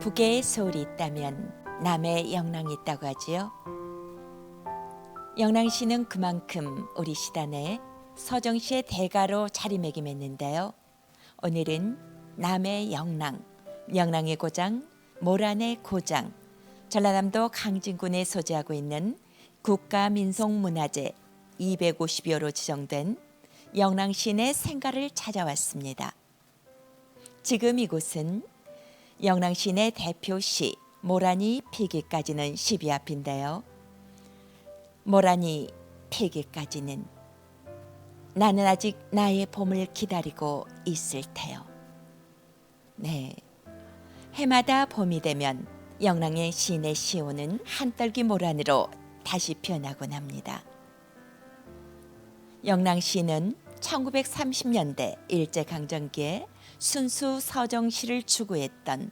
북에 서울이 있다면 남에 영랑이 있다고 하지요. 영랑시는 그만큼 우리 시단에 서정시의 대가로 자리매김했는데요. 오늘은 남의 영랑, 영랑의 고장, 모란의 고장, 전라남도 강진군에 소재하고 있는 국가민속문화재 250여로 지정된 영랑시내 생가를 찾아왔습니다. 지금 이곳은 영랑시내 대표시 모란이 피기까지는 12 앞인데요. 모란이 피기까지는 나는 아직 나의 봄을 기다리고 있을 테요. 네, 해마다 봄이 되면 영랑의 시내 시온은 한떨기 모란으로 다시 피어나곤 합니다. 영랑시는 1930년대 일제강점기에 순수 서정시를 추구했던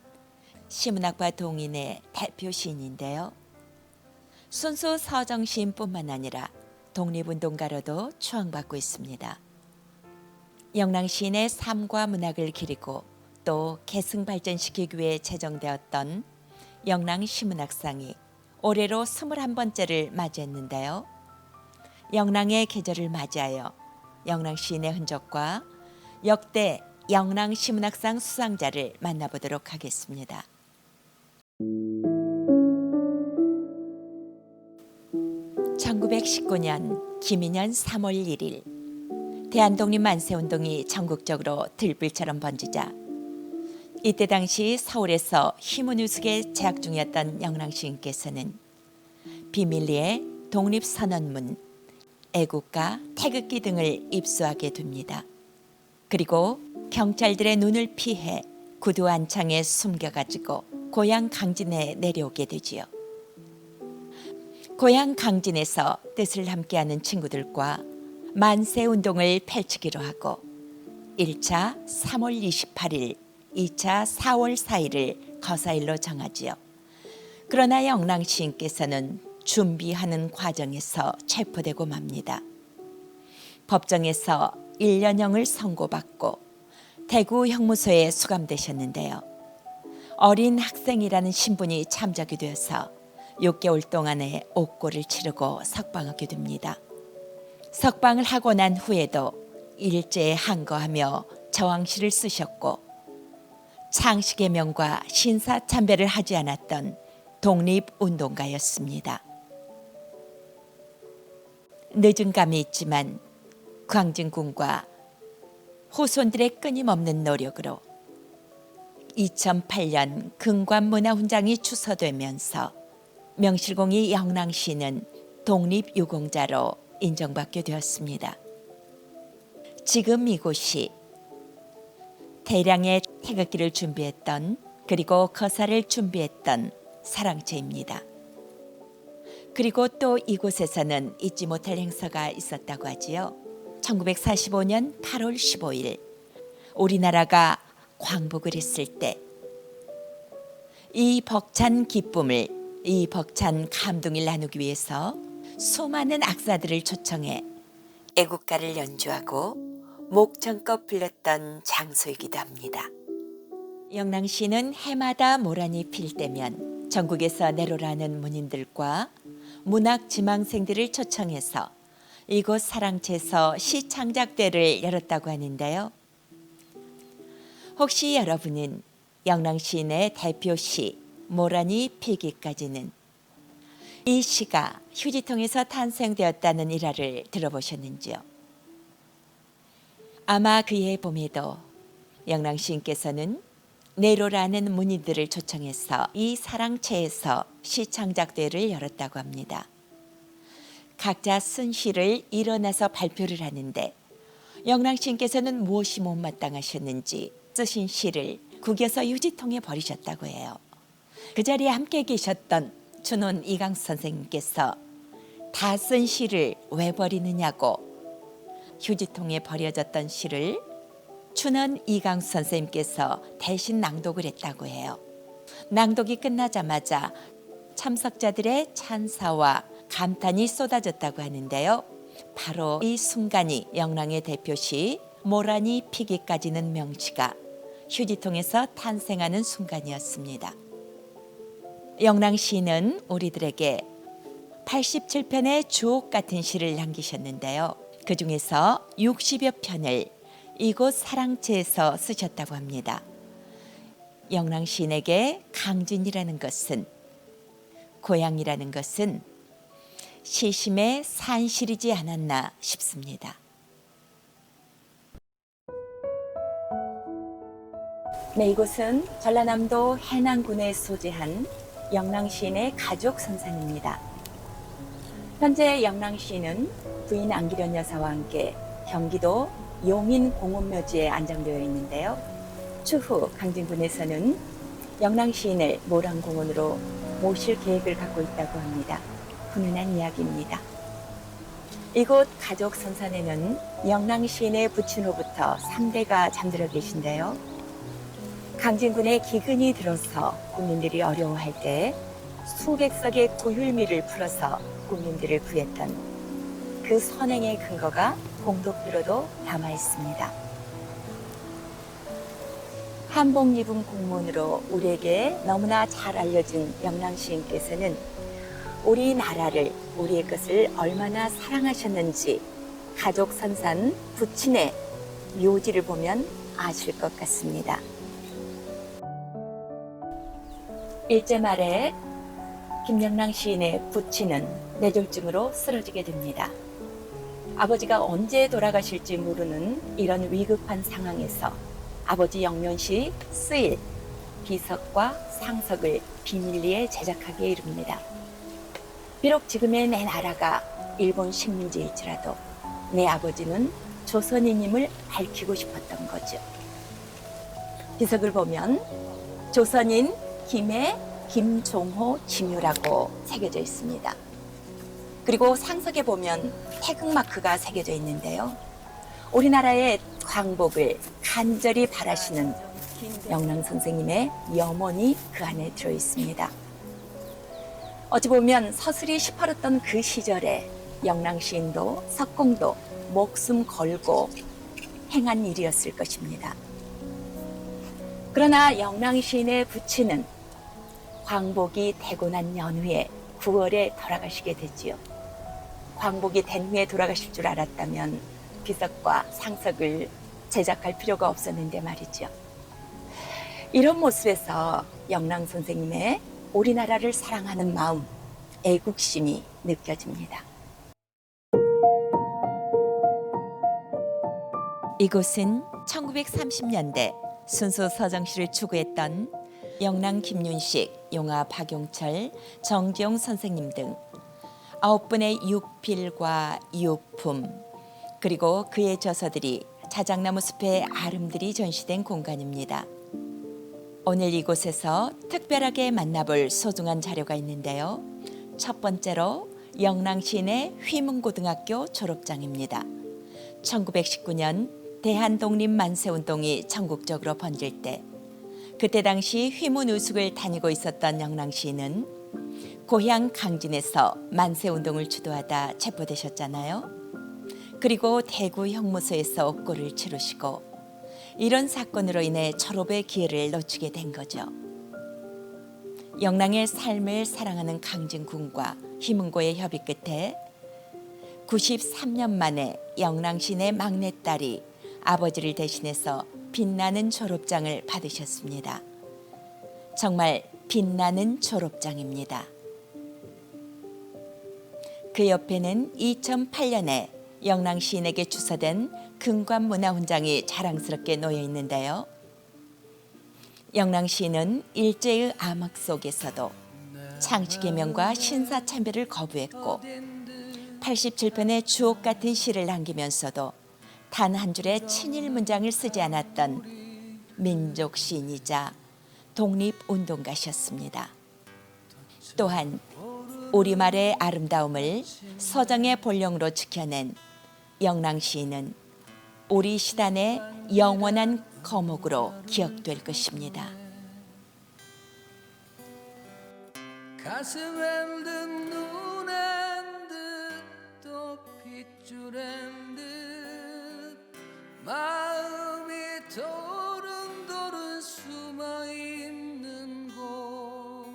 시문학파 동인의 대표 시인인데요. 순수 서정시인뿐만 아니라 독립운동가로도 추앙받고 있습니다. 영랑시인의 삶과 문학을 기리고 또 계승 발전시키기 위해 제정되었던 영랑시문학상이 올해로 21번째를 맞이했는데요. 영랑의 계절을 맞이하여 영랑시인의 흔적과 역대 영랑시문학상 수상자를 만나보도록 하겠습니다. (1919년) 김인년 3월 1일 대한독립 만세운동이 전국적으로 들불처럼 번지자 이때 당시 서울에서 휘문유숙에 재학 중이었던 영랑시인께서는 비밀리에 독립선언문, 애국가, 태극기 등을 입수하게 됩니다. 그리고 경찰들의 눈을 피해 구두 안창에 숨겨가지고 고향 강진에 내려오게 되지요. 고향 강진에서 뜻을 함께하는 친구들과 만세운동을 펼치기로 하고 1차 3월 28일, 2차 4월 4일을 거사일로 정하지요. 그러나 영랑시인께서는 준비하는 과정에서 체포되고 맙니다. 법정에서 1년형을 선고받고 대구 형무소에 수감되셨는데요. 어린 학생이라는 신분이 참작이 되어서 6개월 동안의 옥고를 치르고 석방하게 됩니다. 석방을 하고 난 후에도 일제에 항거하며 저항시를 쓰셨고 창식의 명과 신사참배를 하지 않았던 독립운동가였습니다. 늦은 감이 있지만 광진군과 후손들의 끊임없는 노력으로 2008년 금관문화훈장이 추서되면서 명실공히 영랑시는 독립유공자로 인정받게 되었습니다. 지금 이곳이 대량의 태극기를 준비했던 그리고 거사를 준비했던 사랑채입니다. 그리고 또 이곳에서는 잊지 못할 행사가 있었다고 하지요. 1945년 8월 15일 우리나라가 광복을 했을 때 이 벅찬 기쁨을, 이 벅찬 감동을 나누기 위해서 수많은 악사들을 초청해 애국가를 연주하고 목청껏 불렀던 장소이기도 합니다. 영랑시는 해마다 모란이 필 때면 전국에서 내로라는 문인들과 문학 지망생들을 초청해서 이곳 사랑채에서 시창작대를 열었다고 하는데요. 혹시 여러분은 영랑시인의 대표시 모란이 피기까지는 이 시가 휴지통에서 탄생되었다는 일화를 들어보셨는지요? 아마 그해 봄에도 영랑시인께서는 내로라는 문인들을 초청해서 이 사랑채에서 시창작대를 열었다고 합니다. 각자 쓴 시를 일어나서 발표를 하는데 영랑시인께서는 무엇이 못마땅하셨는지 쓰신 시를 구겨서 유지통에 버리셨다고 해요. 그 자리에 함께 계셨던 춘원 이강수 선생님께서 다 쓴 시를 왜 버리느냐고 휴지통에 버려졌던 시를 춘원 이강수 선생님께서 대신 낭독을 했다고 해요. 낭독이 끝나자마자 참석자들의 찬사와 감탄이 쏟아졌다고 하는데요. 바로 이 순간이 영랑의 대표시 모란이 피기까지는 명시가 휴지통에서 탄생하는 순간이었습니다. 영랑 시인은 우리들에게 87편의 주옥 같은 시를 남기셨는데요. 그 중에서 60여 편을 이곳 사랑채에서 쓰셨다고 합니다. 영랑 시인에게 강진이라는 것은, 고향이라는 것은 시심의 산실이지 않았나 싶습니다. 네, 이곳은 전라남도 해남군에 소재한 영랑 시인의 가족 선산입니다. 현재 영랑 시인은 부인 안기련 여사와 함께 경기도 용인 공원묘지에 안장되어 있는데요. 추후 강진군에서는 영랑 시인을 모란공원으로 모실 계획을 갖고 있다고 합니다. 훈훈한 이야기입니다. 이곳 가족 선산에는 영랑 시인의 부친후부터 3대가 잠들어 계신데요. 강진군에 기근이 들어서 군민들이 어려워할 때 수백 석의 고율미를 풀어서 국민들을 구했던 그 선행의 근거가 공독비로도 남아 있습니다. 한복 입은 공무원으로 우리에게 너무나 잘 알려진 영랑 시인께서는 우리나라를, 우리의 것을 얼마나 사랑하셨는지 가족 선산 부친의 묘지를 보면 아실 것 같습니다. 일제 말에 김영랑 시인의 부친은 뇌졸중으로 쓰러지게 됩니다. 아버지가 언제 돌아가실지 모르는 이런 위급한 상황에서 아버지 영면시 쓰일 비석과 상석을 비밀리에 제작하기에 이릅니다. 비록 지금의 내 나라가 일본 식민지일지라도 내 아버지는 조선인임을 밝히고 싶었던 거죠. 비석을 보면 조선인 김해 김종호 지묘라고 새겨져 있습니다. 그리고 상석에 보면 태극마크가 새겨져 있는데요. 우리나라의 광복을 간절히 바라시는 영랑 선생님의 염원이 그 안에 들어 있습니다. 어찌 보면 서슬이 시퍼렀던 그 시절에 영랑 시인도 석공도 목숨 걸고 행한 일이었을 것입니다. 그러나 영랑 시인의 부친은 광복이 되고 난 연후에 9월에 돌아가시게 되지요. 광복이 된 후에 돌아가실 줄 알았다면 비석과 상석을 제작할 필요가 없었는데 말이죠. 이런 모습에서 영랑 선생님의 우리나라를 사랑하는 마음, 애국심이 느껴집니다. 이곳은 1930년대 순수 서정시를 추구했던 영랑 김윤식, 용화 박용철, 정지용 선생님 등 9분의 육필과 유품, 그리고 그의 저서들이 자작나무 숲의 아름들이 전시된 공간입니다. 오늘 이곳에서 특별하게 만나볼 소중한 자료가 있는데요. 첫 번째로 영랑 시인의 휘문고등학교 졸업장입니다. 1919년 대한독립 만세운동이 전국적으로 번질 때 그때 당시 휘문우숙을 다니고 있었던 영랑 시인은 고향 강진에서 만세운동을 주도하다 체포되셨잖아요. 그리고 대구 형무소에서 옥고를 치르시고 이런 사건으로 인해 졸업의 기회를 놓치게 된 거죠. 영랑의 삶을 사랑하는 강진군과 휘문고의 협의 끝에 93년 만에 영랑 시인의 막내딸이 아버지를 대신해서 빛나는 졸업장을 받으셨습니다. 정말 빛나는 졸업장입니다. 그 옆에는 2008년에 영랑 시인에게 주서된 금관문화훈장이 자랑스럽게 놓여 있는데요. 영랑 시인은 일제의 암흑 속에서도 창씨개명과 신사참배를 거부했고 87편의 주옥 같은 시를 남기면서도 단 한 줄의 친일 문장을 쓰지 않았던 민족 시인이자 독립운동가셨습니다. 또한 우리말의 아름다움을 서정의 본령으로 지켜낸 영랑 시인은 우리 시단의 영원한 거목으로 기억될 것입니다. 가슴엔 듯 눈엔 듯또 핏줄엔 듯 마음이 도른도른 숨어있는 곳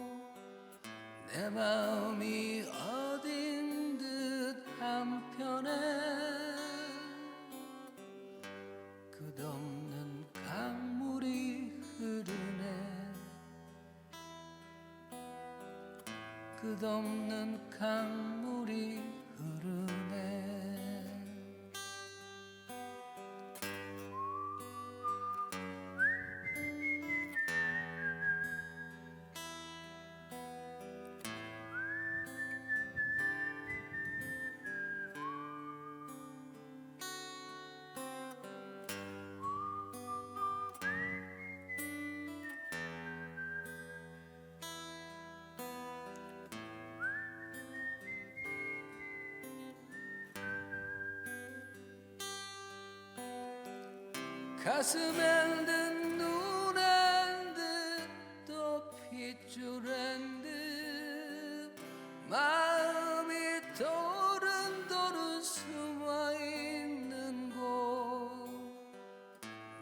끝없는 강물이 흐르네 끝없는 강물이 흐르네 가슴엔 듯 눈엔 듯또 핏줄엔 듯 마음이 도른도른 숨어있는 곳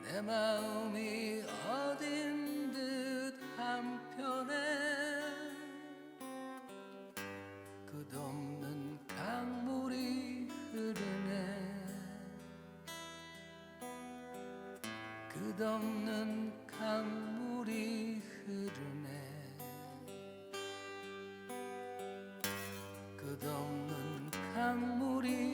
내 마음이 어딘 듯 한편에 끝없는 강물이 흐르네 끝없는 강물이 흐르네 끝없는 강물이